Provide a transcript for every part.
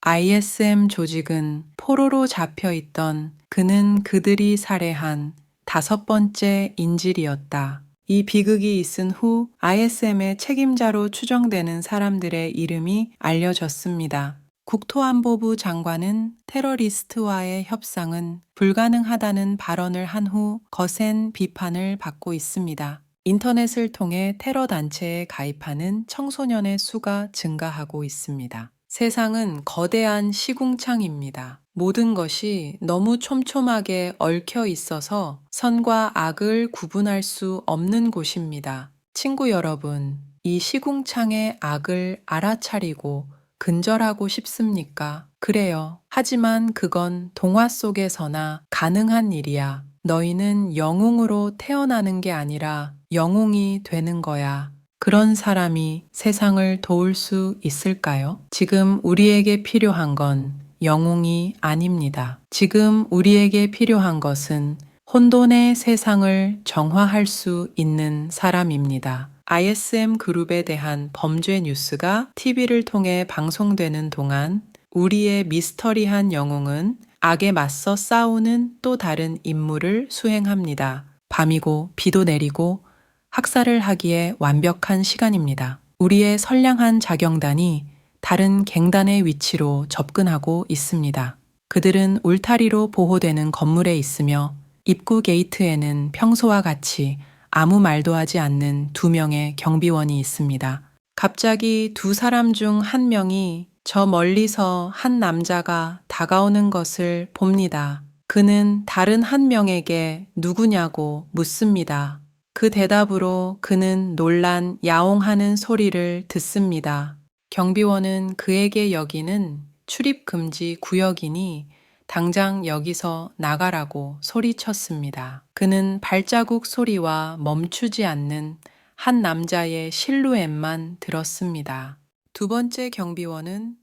ISM 조직은 포로로 잡혀 있던 그는 그들이 살해한 5번째 인질이었다. 이 비극이 있은 후 ISM의 책임자로 추정되는 사람들의 이름이 알려졌습니다. 국토안보부 장관은 테러리스트와의 협상은 불가능하다는 발언을 한 후 거센 비판을 받고 있습니다. 인터넷을 통해 테러 단체에 가입하는 청소년의 수가 증가하고 있습니다. 세상은 거대한 시궁창입니다. 모든 것이 너무 촘촘하게 얽혀 있어서 선과 악을 구분할 수 없는 곳입니다. 친구 여러분, 이 시궁창의 악을 알아차리고 근절하고 싶습니까? 그래요. 하지만 그건 동화 속에서나 가능한 일이야. 너희는 영웅으로 태어나는 게 아니라 영웅이 되는 거야. 그런 사람이 세상을 도울 수 있을까요? 지금 우리에게 필요한 건 영웅이 아닙니다. 지금 우리에게 필요한 것은 혼돈의 세상을 정화할 수 있는 사람입니다. ISM 그룹에 대한 범죄 뉴스가 TV를 통해 방송되는 동안 우리의 미스터리한 영웅은 악에 맞서 싸우는 또 다른 임무를 수행합니다. 밤이고 비도 내리고 학살을 하기에 완벽한 시간입니다. 우리의 선량한 자경단이 다른 갱단의 위치로 접근하고 있습니다. 그들은 울타리로 보호되는 건물에 있으며 입구 게이트에는 평소와 같이 아무 말도 하지 않는 2명의 경비원이 있습니다. 갑자기 2사람 중 1명이 저 멀리서 한 남자가 다가오는 것을 봅니다. 그는 다른 1명에게 누구냐고 묻습니다. 그 대답으로 그는 놀란 야옹하는 소리를 듣습니다. 경비원은 그에게 여기는 출입금지 구역이니 당장 여기서 나가라고 소리쳤습니다. 그는 발자국 소리와 멈추지 않는 한 남자의 실루엣만 들었습니다. 2번째 경비원은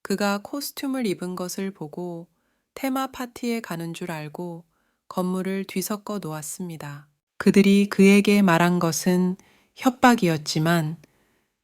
그가 코스튬을 입은 것을 보고 테마 파티에 가는 줄 알고 건물을 뒤섞어 놓았습니다. 그들이 그에게 말한 것은 협박이었지만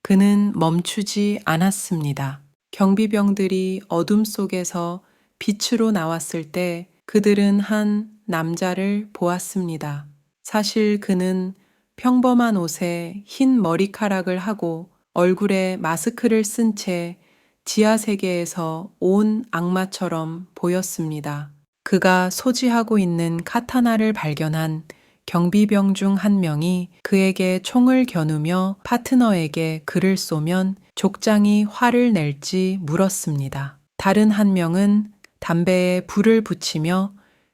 그는 멈추지 않았습니다. 경비병들이 어둠 속에서 빛으로 나왔을 때 그들은 한 남자를 보았습니다. 사실 그는 평범한 옷에 흰 머리카락을 하고 얼굴에 마스크를 쓴 채 지하 세계에서 온 악마처럼 보였습니다. 그가 소지하고 있는 카타나를 발견한 경비병 중 1명이 그에게 총을 겨누며 파트너에게 그를 쏘면 족장이 화를 낼지 물었습니다. 다른 1명은 담배에 불을 붙이며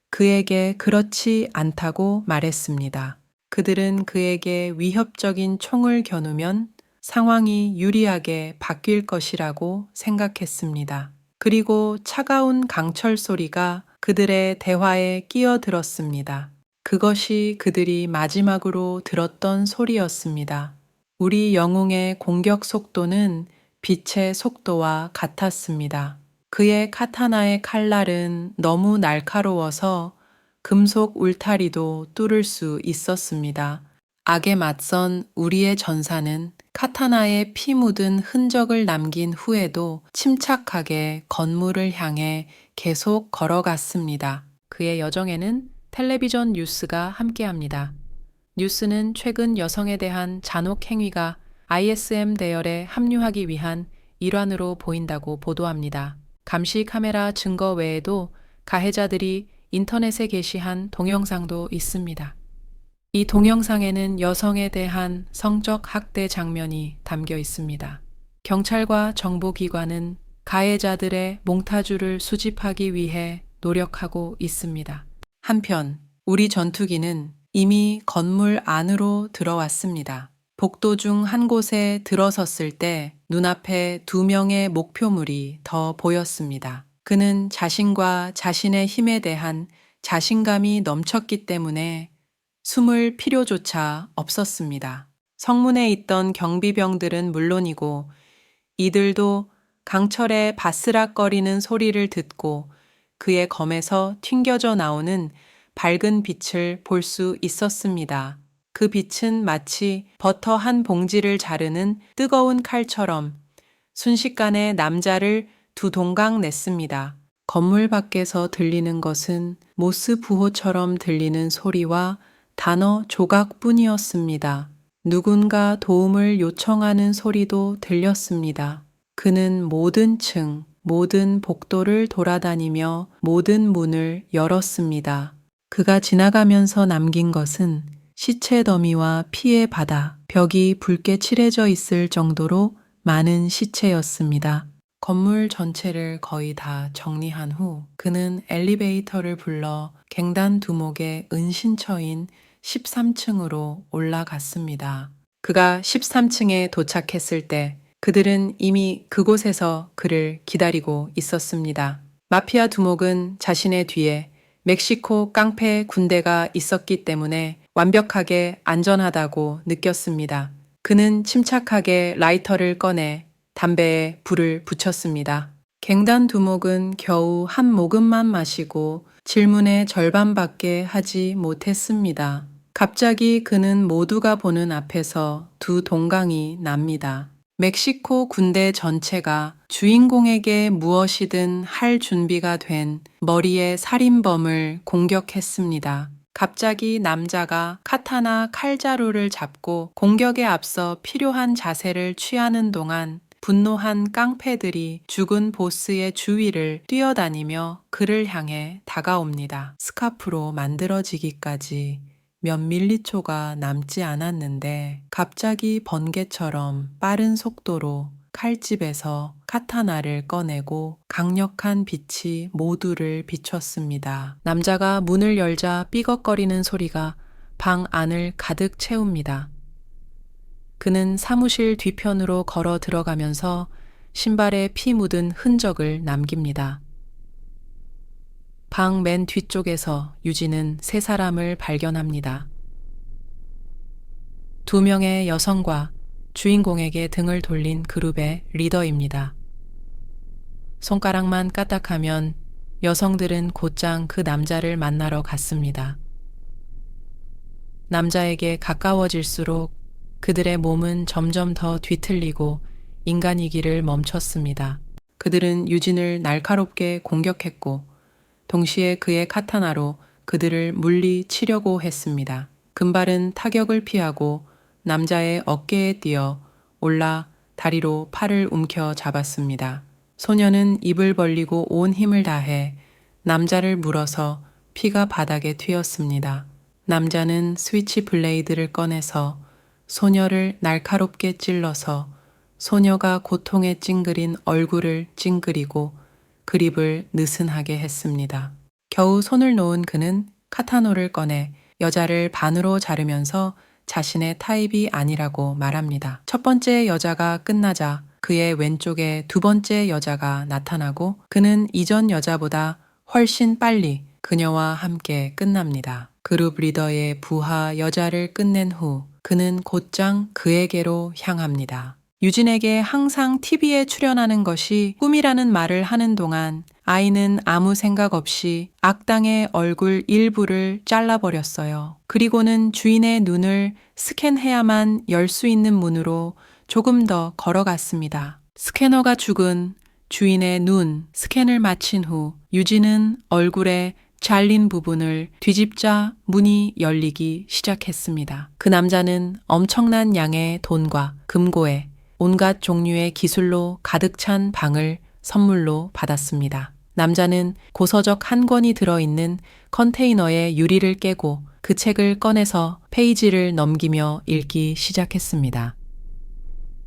그에게 그렇지 않다고 말했습니다. 그들은 그에게 위협적인 총을 겨누면 상황이 유리하게 바뀔 것이라고 생각했습니다. 그리고 차가운 강철 소리가 그들의 대화에 끼어들었습니다. 그것이 그들이 마지막으로 들었던 소리였습니다. 우리 영웅의 공격 속도는 빛의 속도와 같았습니다. 그의 카타나의 칼날은 너무 날카로워서 금속 울타리도 뚫을 수 있었습니다. 악에 맞선 우리의 전사는 카타나에 피 묻은 흔적을 남긴 후에도 침착하게 건물을 향해 계속 걸어갔습니다. 그의 여정에는 텔레비전 뉴스가 함께합니다. 뉴스는 최근 여성에 대한 잔혹 행위가 ISM 대열에 합류하기 위한 일환으로 보인다고 보도합니다. 감시 카메라 증거 외에도 가해자들이 인터넷에 게시한 동영상도 있습니다. 이 동영상에는 여성에 대한 성적 학대 장면이 담겨 있습니다. 경찰과 정보기관은 가해자들의 몽타주를 수집하기 위해 노력하고 있습니다. 한편 우리 전투기는 이미 건물 안으로 들어왔습니다. 복도 중 한 곳에 들어섰을 때 눈앞에 2명의 목표물이 더 보였습니다. 그는 자신과 자신의 힘에 대한 자신감이 넘쳤기 때문에 숨을 필요조차 없었습니다. 성문에 있던 경비병들은 물론이고 이들도 강철의 바스락거리는 소리를 듣고 그의 검에서 튕겨져 나오는 밝은 빛을 볼 수 있었습니다. 그 빛은 마치 버터 한 봉지를 자르는 뜨거운 칼처럼 순식간에 남자를 두 동강 냈습니다. 건물 밖에서 들리는 것은 모스 부호처럼 들리는 소리와 단어 조각뿐이었습니다. 누군가 도움을 요청하는 소리도 들렸습니다. 그는 모든 층, 모든 복도를 돌아다니며 모든 문을 열었습니다. 그가 지나가면서 남긴 것은 시체 더미와 피의 바다, 벽이 붉게 칠해져 있을 정도로 많은 시체였습니다. 건물 전체를 거의 다 정리한 후 그는 엘리베이터를 불러 갱단 두목의 은신처인 13층으로 올라갔습니다. 그가 13층에 도착했을 때 그들은 이미 그곳에서 그를 기다리고 있었습니다. 마피아 두목은 자신의 뒤에 멕시코 깡패 군대가 있었기 때문에 완벽하게 안전하다고 느꼈습니다. 그는 침착하게 라이터를 꺼내 담배에 불을 붙였습니다. 갱단 두목은 겨우 한 모금만 마시고 질문의 절반밖에 하지 못했습니다. 갑자기 그는 모두가 보는 앞에서 두 동강이 납니다. 멕시코 군대 전체가 주인공에게 무엇이든 할 준비가 된 머리의 살인범을 공격했습니다. 갑자기 남자가 카타나 칼자루를 잡고 공격에 앞서 필요한 자세를 취하는 동안 분노한 깡패들이 죽은 보스의 주위를 뛰어다니며 그를 향해 다가옵니다. 스카프로 만들어지기까지 몇 밀리초가 남지 않았는데 갑자기 번개처럼 빠른 속도로 칼집에서 카타나를 꺼내고 강력한 빛이 모두를 비췄습니다. 남자가 문을 열자 삐걱거리는 소리가 방 안을 가득 채웁니다. 그는 사무실 뒤편으로 걸어 들어가면서 신발에 피 묻은 흔적을 남깁니다. 방 맨 뒤쪽에서 유진은 세 사람을 발견합니다. 두 명의 여성과 주인공에게 등을 돌린 그룹의 리더입니다. 손가락만 까딱하면 여성들은 곧장 그 남자를 만나러 갔습니다. 남자에게 가까워질수록 그들의 몸은 점점 더 뒤틀리고 인간이기를 멈췄습니다. 그들은 유진을 날카롭게 공격했고 동시에 그의 카타나로 그들을 물리치려고 했습니다. 금발은 타격을 피하고 남자의 어깨에 뛰어 올라 다리로 팔을 움켜 잡았습니다. 소녀는 입을 벌리고 온 힘을 다해 남자를 물어서 피가 바닥에 튀었습니다. 남자는 스위치 블레이드를 꺼내서 소녀를 날카롭게 찔러서 소녀가 고통에 찡그린 얼굴을 찡그리고 그립을 느슨하게 했습니다. 겨우 손을 놓은 그는 카타노를 꺼내 여자를 반으로 자르면서 자신의 타입이 아니라고 말합니다. 첫 번째 여자가 끝나자 그의 왼쪽에 두 번째 여자가 나타나고 그는 이전 여자보다 훨씬 빨리 그녀와 함께 끝납니다. 그룹 리더의 부하 여자를 끝낸 후 그는 곧장 그에게로 향합니다. 유진에게 항상 TV에 출연하는 것이 꿈이라는 말을 하는 동안 아이는 아무 생각 없이 악당의 얼굴 일부를 잘라버렸어요. 그리고는 주인의 눈을 스캔해야만 열 수 있는 문으로 조금 더 걸어갔습니다. 스캐너가 죽은 주인의 눈 스캔을 마친 후 유진은 얼굴에 잘린 부분을 뒤집자 문이 열리기 시작했습니다. 그 남자는 엄청난 양의 돈과 금고에 온갖 종류의 기술로 가득 찬 방을 선물로 받았습니다. 남자는 고서적 한 권이 들어있는 컨테이너의 유리를 깨고 그 책을 꺼내서 페이지를 넘기며 읽기 시작했습니다.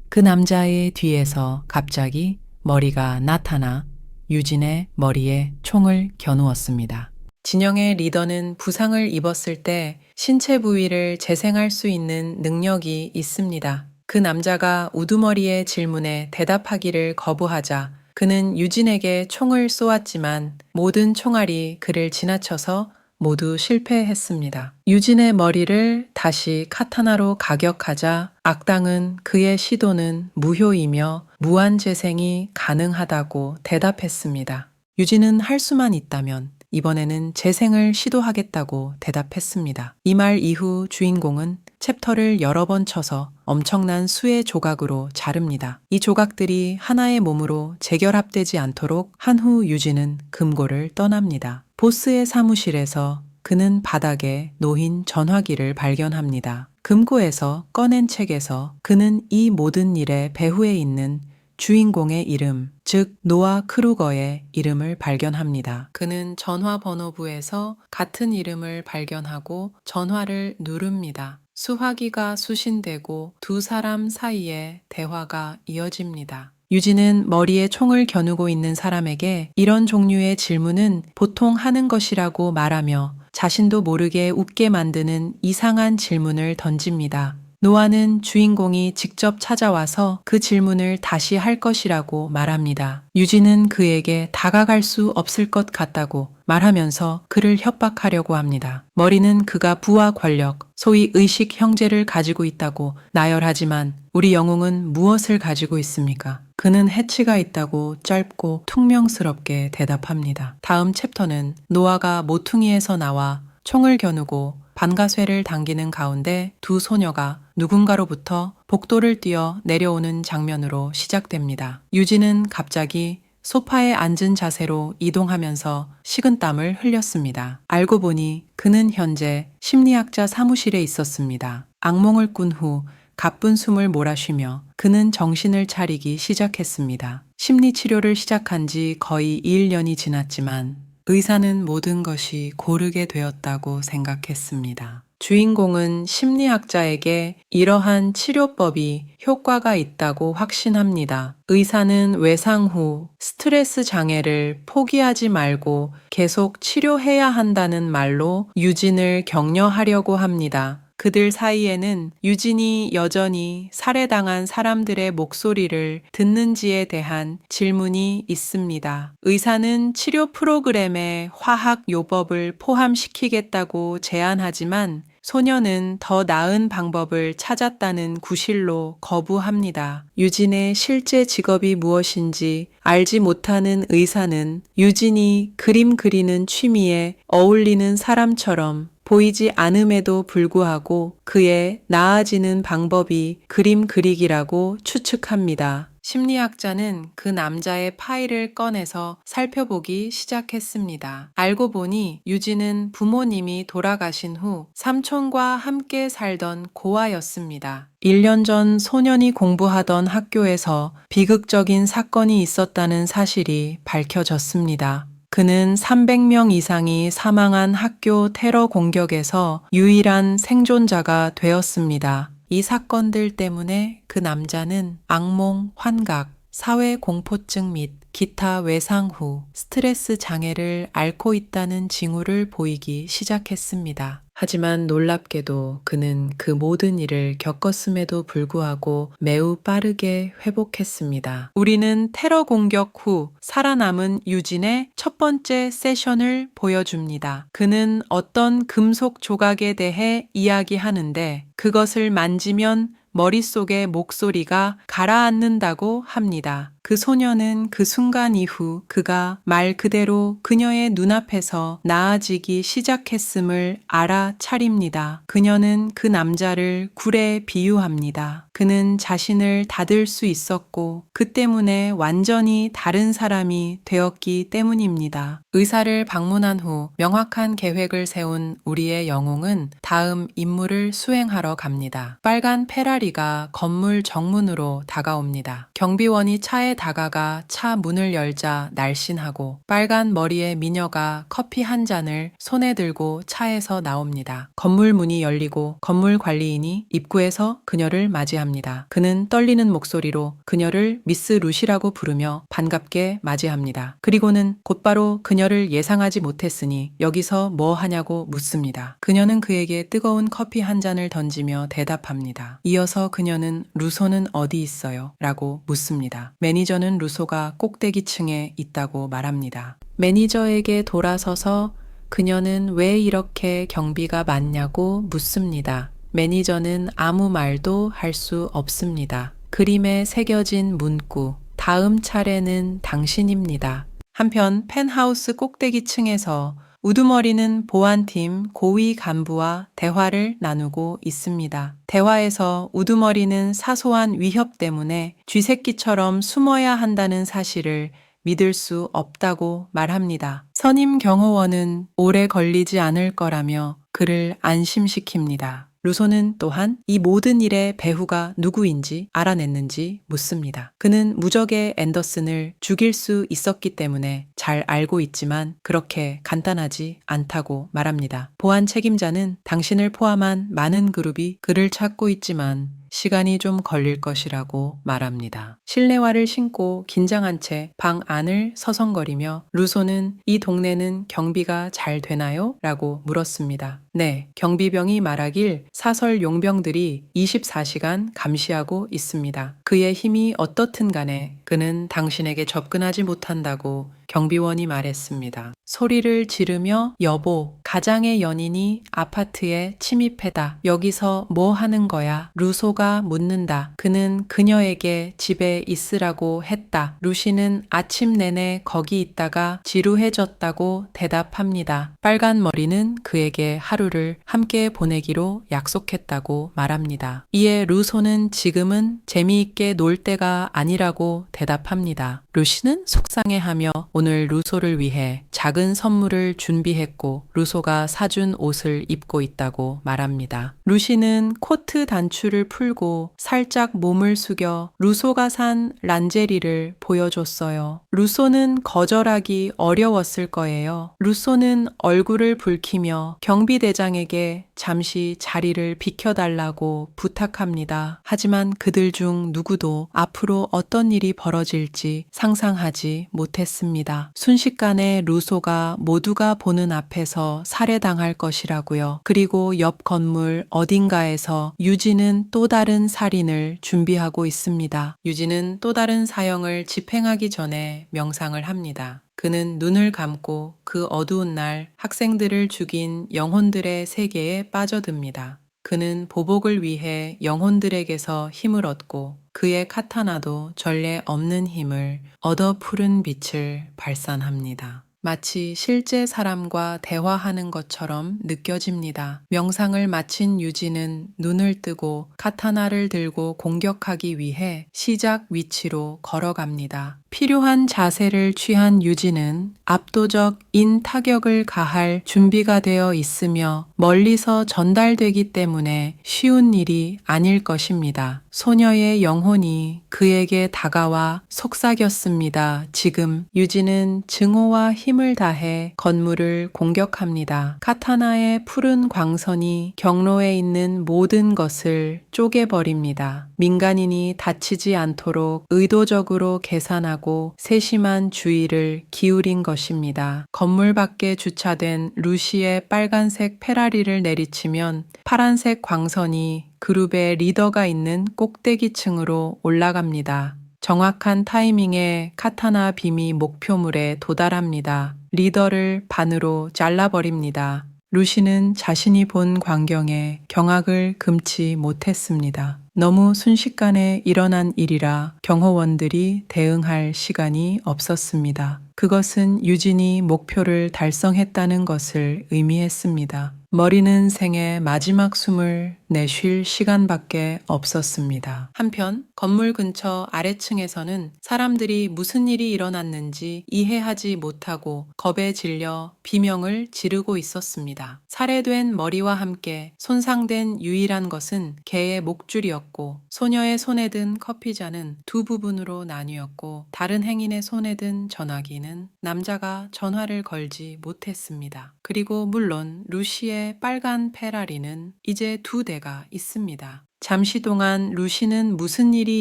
그 남자의 뒤에서 갑자기 머리가 나타나 유진의 머리에 총을 겨누었습니다. 진영의 리더는 부상을 입었을 때 신체 부위를 재생할 수 있는 능력이 있습니다. 그 남자가 우두머리의 질문에 대답하기를 거부하자 그는 유진에게 총을 쏘았지만 모든 총알이 그를 지나쳐서 모두 실패했습니다. 유진의 머리를 다시 카타나로 가격하자 악당은 그의 시도는 무효이며 무한재생이 가능하다고 대답했습니다. 유진은 할 수만 있다면 이번에는 재생을 시도하겠다고 대답했습니다. 이 말 이후 주인공은 챕터를 여러 번 쳐서 엄청난 수의 조각으로 자릅니다. 이 조각들이 하나의 몸으로 재결합되지 않도록 한 후 유진은 금고를 떠납니다. 보스의 사무실에서 그는 바닥에 놓인 전화기를 발견합니다. 금고에서 꺼낸 책에서 그는 이 모든 일의 배후에 있는 주인공의 이름, 즉 노아 크루거의 이름을 발견합니다. 그는 전화번호부에서 같은 이름을 발견하고 전화를 누릅니다. 수화기가 수신되고 두 사람 사이에 대화가 이어집니다. 유진은 머리에 총을 겨누고 있는 사람에게 이런 종류의 질문은 보통 하는 것이라고 말하며 자신도 모르게 웃게 만드는 이상한 질문을 던집니다. 노아는 주인공이 직접 찾아와서 그 질문을 다시 할 것이라고 말합니다. 유진은 그에게 다가갈 수 없을 것 같다고 말하면서 그를 협박하려고 합니다. 머리는 그가 부와 권력, 소위 의식 형제를 가지고 있다고 나열하지만 우리 영웅은 무엇을 가지고 있습니까? 그는 해치가 있다고 짧고 퉁명스럽게 대답합니다. 다음 챕터는 노아가 모퉁이에서 나와 총을 겨누고 반가쇠를 당기는 가운데 두 소녀가 누군가로부터 복도를 뛰어 내려오는 장면으로 시작됩니다. 유진은 갑자기 소파에 앉은 자세로 이동하면서 식은땀을 흘렸습니다. 알고 보니 그는 현재 심리학자 사무실에 있었습니다. 악몽을 꾼 후 가쁜 숨을 몰아쉬며 그는 정신을 차리기 시작했습니다. 심리치료를 시작한 지 거의 2~1년이 지났지만 의사는 모든 것이 고르게 되었다고 생각했습니다. 주인공은 심리학자에게 이러한 치료법이 효과가 있다고 확신합니다. 의사는 외상 후 스트레스 장애를 포기하지 말고 계속 치료해야 한다는 말로 유진을 격려하려고 합니다. 그들 사이에는 유진이 여전히 살해당한 사람들의 목소리를 듣는지에 대한 질문이 있습니다. 의사는 치료 프로그램에 화학 요법을 포함시키겠다고 제안하지만 소녀는 더 나은 방법을 찾았다는 구실로 거부합니다. 유진의 실제 직업이 무엇인지 알지 못하는 의사는 유진이 그림 그리는 취미에 어울리는 사람처럼 보이지 않음에도 불구하고 그의 나아지는 방법이 그림 그리기라고 추측합니다. 심리학자는 그 남자의 파일을 꺼내서 살펴보기 시작했습니다. 알고 보니 유진은 부모님이 돌아가신 후 삼촌과 함께 살던 고아였습니다. 1년 전 소년이 공부하던 학교에서 비극적인 사건이 있었다는 사실이 밝혀졌습니다. 그는 300명 이상이 사망한 학교 테러 공격에서 유일한 생존자가 되었습니다. 이 사건들 때문에 그 남자는 악몽, 환각, 사회 공포증 및 기타 외상 후 스트레스 장애를 앓고 있다는 징후를 보이기 시작했습니다. 하지만 놀랍게도 그는 그 모든 일을 겪었음에도 불구하고 매우 빠르게 회복했습니다. 우리는 테러 공격 후 살아남은 유진의 첫 번째 세션을 보여줍니다. 그는 어떤 금속 조각에 대해 이야기하는데 그것을 만지면 머릿속의 목소리가 가라앉는다고 합니다. 그 소녀는 그 순간 이후 그가 말 그대로 그녀의 눈앞에서 나아지기 시작했음을 알아차립니다. 그녀는 그 남자를 굴에 비유합니다. 그는 자신을 닫을 수 있었고 그 때문에 완전히 다른 사람이 되었기 때문입니다. 의사를 방문한 후 명확한 계획을 세운 우리의 영웅은 다음 임무를 수행하러 갑니다. 빨간 페라리가 건물 정문으로 다가옵니다. 경비원이 차에 다가가 차 문을 열자 날씬하고 빨간 머리의 미녀가 커피 한 잔을 손에 들고 차에서 나옵니다. 건물 문이 열리고 건물 관리인이 입구에서 그녀를 맞이합니다. 그는 떨리는 목소리로 그녀를 미스 루시라고 부르며 반갑게 맞이합니다. 그리고는 곧바로 그녀를 예상하지 못했으니 여기서 뭐 하냐고 묻습니다. 그녀는 그에게 뜨거운 커피 한 잔을 던지며 대답합니다. 이어서 그녀는 루소는 어디 있어요? 라고 묻습니다. 매니저는 루소가 꼭대기층에 있다고 말합니다. 매니저에게 돌아서서 그녀는 왜 이렇게 경비가 많냐고 묻습니다. 매니저는 아무 말도 할 수 없습니다. 그림에 새겨진 문구, 다음 차례는 당신입니다. 한편 펜하우스 꼭대기층에서 우두머리는 보안팀 고위 간부와 대화를 나누고 있습니다. 대화에서 우두머리는 사소한 위협 때문에 쥐새끼처럼 숨어야 한다는 사실을 믿을 수 없다고 말합니다. 선임 경호원은 오래 걸리지 않을 거라며 그를 안심시킵니다. 루소는 또한 이 모든 일의 배후가 누구인지 알아냈는지 묻습니다. 그는 무적의 앤더슨을 죽일 수 있었기 때문에 잘 알고 있지만 그렇게 간단하지 않다고 말합니다. 보안 책임자는 당신을 포함한 많은 그룹이 그를 찾고 있지만 시간이 좀 걸릴 것이라고 말합니다. 실내화를 신고 긴장한 채 방 안을 서성거리며 루소는 이 동네는 경비가 잘 되나요? 라고 물었습니다. 네, 경비병이 말하길 사설 용병들이 24시간 감시하고 있습니다. 그의 힘이 어떻든 간에 그는 당신에게 접근하지 못한다고 경비원이 말했습니다. 소리를 지르며 여보, 가장의 연인이 아파트에 침입했다. 여기서 뭐 하는 거야? 루소가 묻는다. 그는 그녀에게 집에 있으라고 했다. 루시는 아침 내내 거기 있다가 지루해졌다고 대답합니다. 빨간 머리는 그에게 하루를 함께 보내기로 약속했다고 말합니다. 이에 루소는 지금은 재미있게 놀 때가 아니라고 대답합니다. 루시는 속상해하며 오늘 루소를 위해 작은 선물을 준비했고 루소가 사준 옷을 입고 있다고 말합니다. 루시는 코트 단추를 풀고 살짝 몸을 숙여 루소가 산 란제리를 보여줬어요. 루소는 거절하기 어려웠을 거예요. 루소는 얼굴을 붉히며 경비대장에게 잠시 자리를 비켜달라고 부탁합니다. 하지만 그들 중 누구도 앞으로 어떤 일이 벌어질지 상상하지 못했습니다. 순식간에 루소가 모두가 보는 앞에서 살해당할 것이라고요. 그리고 옆 건물 어딘가에서 유진은 또 다른 살인을 준비하고 있습니다. 유진은 또 다른 사형을 집행하기 전에 명상을 합니다. 그는 눈을 감고 그 어두운 날 학생들을 죽인 영혼들의 세계에 빠져듭니다. 그는 보복을 위해 영혼들에게서 힘을 얻고 그의 카타나도 전례 없는 힘을 얻어 푸른 빛을 발산합니다. 마치 실제 사람과 대화하는 것처럼 느껴집니다. 명상을 마친 유진은 눈을 뜨고 카타나를 들고 공격하기 위해 시작 위치로 걸어갑니다. 필요한 자세를 취한 유진은 압도적인 타격을 가할 준비가 되어 있으며 멀리서 전달되기 때문에 쉬운 일이 아닐 것입니다. 소녀의 영혼이 그에게 다가와 속삭였습니다. 지금 유진은 증오와 힘을 다해 건물을 공격합니다. 카타나의 푸른 광선이 경로에 있는 모든 것을 쪼개버립니다. 민간인이 다치지 않도록 의도적으로 계산하고 세심한 주의를 기울인 것입니다. 건물 밖에 주차된 루시의 빨간색 페라리를 내리치면 파란색 광선이 그룹의 리더가 있는 꼭대기층으로 올라갑니다. 정확한 타이밍에 카타나 빔이 목표물에 도달합니다. 리더를 반으로 잘라버립니다. 루시는 자신이 본 광경에 경악을 금치 못했습니다. 너무 순식간에 일어난 일이라 경호원들이 대응할 시간이 없었습니다. 그것은 유진이 목표를 달성했다는 것을 의미했습니다. 머리는 생의 마지막 숨을 내쉴 시간밖에 없었습니다. 한편 건물 근처 아래층에서는 사람들이 무슨 일이 일어났는지 이해하지 못하고 겁에 질려 비명을 지르고 있었습니다. 살해된 머리와 함께 손상된 유일한 것은 개의 목줄이었고 소녀의 손에 든 커피잔은 두 부분으로 나뉘었고 다른 행인의 손에 든 전화기는 남자가 전화를 걸지 못했습니다. 그리고 물론 루시의 빨간 페라리는 이제 2대가 있습니다. 잠시 동안 루시는 무슨 일이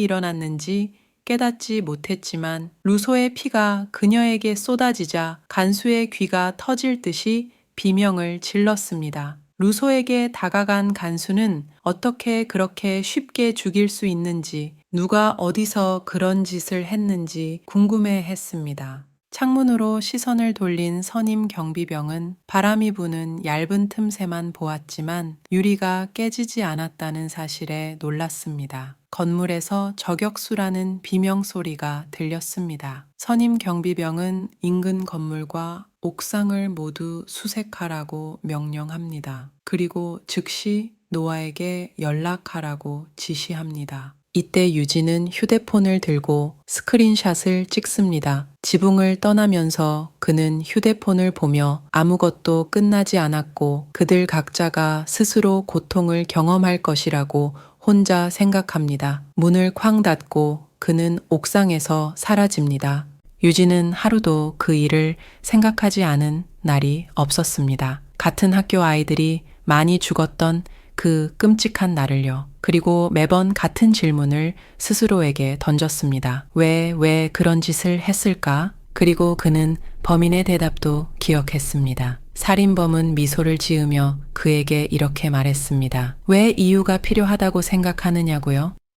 일어났는지 깨닫지 못했지만 루소의 피가 그녀에게 쏟아지자 간수의 귀가 터질 듯이 비명을 질렀습니다. 루소에게 다가간 간수는 어떻게 그렇게 쉽게 죽일 수 있는지, 누가 어디서 그런 짓을 했는지 궁금해 했습니다. 창문으로 시선을 돌린 선임 경비병은 바람이 부는 얇은 틈새만 보았지만 유리가 깨지지 않았다는 사실에 놀랐습니다. 건물에서 저격수라는 비명소리가 들렸습니다. 선임 경비병은 인근 건물과 옥상을 모두 수색하라고 명령합니다. 그리고 즉시 노아에게 연락하라고 지시합니다. 이때 유진은 휴대폰을 들고 스크린샷을 찍습니다. 지붕을 떠나면서 그는 휴대폰을 보며 아무것도 끝나지 않았고 그들 각자가 스스로 고통을 경험할 것이라고 혼자 생각합니다. 문을 쾅 닫고 그는 옥상에서 사라집니다. 유진은 하루도 그 일을 생각하지 않은 날이 없었습니다. 같은 학교 아이들이 많이 죽었던 그 끔찍한 날을요. 그리고 매번 같은 질문을 스스로에게 던졌습니다. 왜 그런 짓을 했을까? 그리고 그는 범인의 대답도 기억했습니다. 살인범은 미소를 지으며 그에게 이렇게 말했습니다. 왜 이유가 필요하다고 생각하느냐고요?